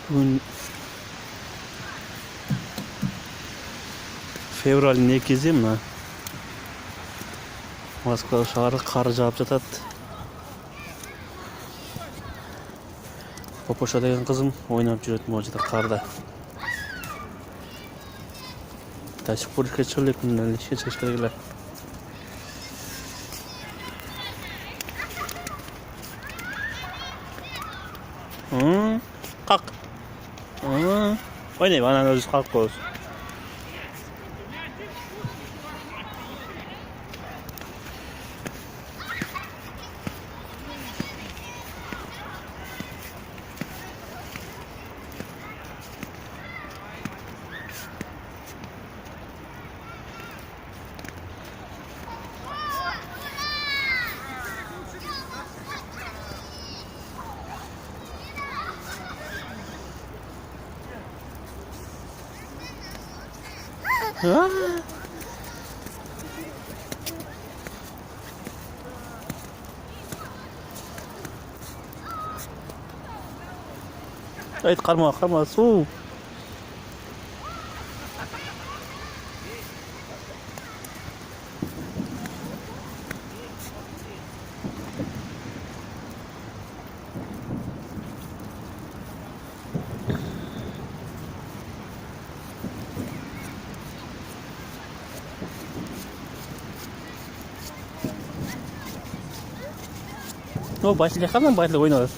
Bugün fevralın 2'si mi? Moskva şehri kar jağıp jatat. Popoşa деген kızım oynap жүрөт mojada karda. Taşıp buraya çıkıyor kundan işe çıkışlarıyla. Kalk. Oynayayım anan özü kalk olsun. Evet karma su. O başlayacak hemen başla oynarız.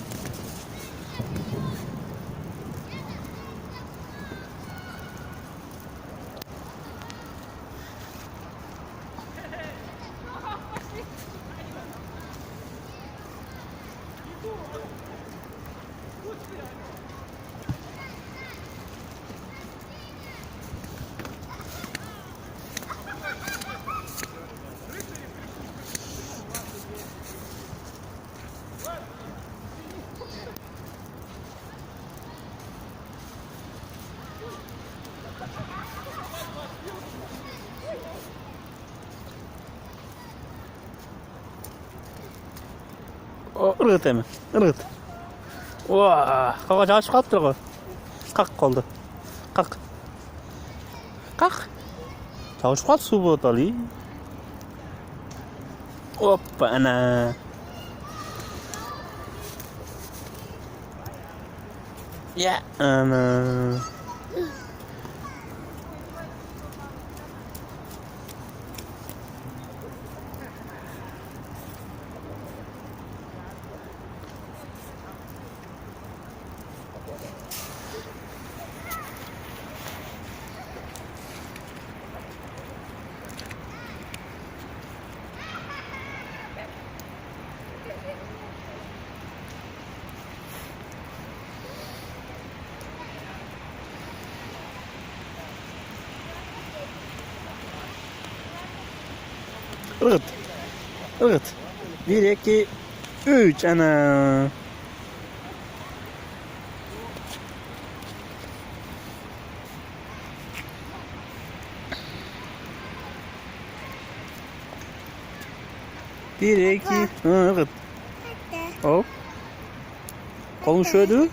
O ırgıt hemen. Irgıt. Vaa, kaka açıp kalıp duruyor. Kalk kaldı. Kalk. Kalk. Çalışıp kaldı su botalı. Hoppa ana. Ya ana. Irgıt. Irgıt. 1, 2, 3 ana. Bir, iki, ırgıt. Hop. Kolun şöyle.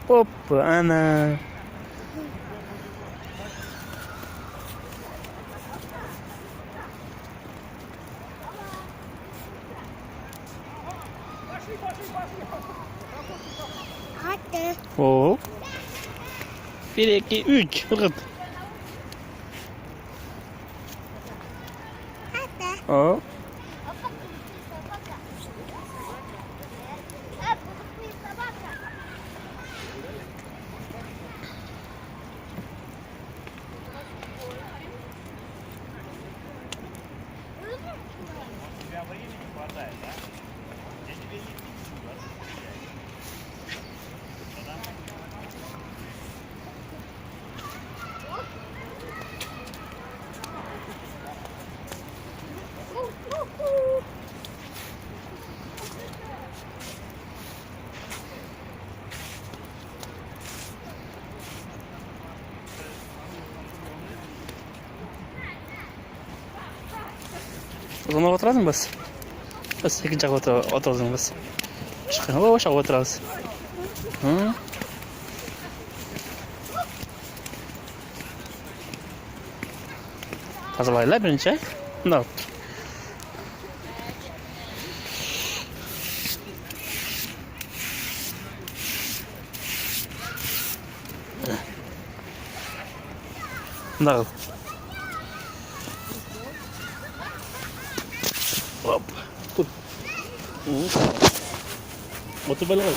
Hop ana. Hadi. Hop. 1, 2, 3 ırgıt. Hadi. Hop. O zaman oturalım bas. Bas ikinci oturalım bas. Çıkın hava aşağı oturalım. Hı? Vas a bailar, Brinche? No. No. Op. Goed. Wat te bellen.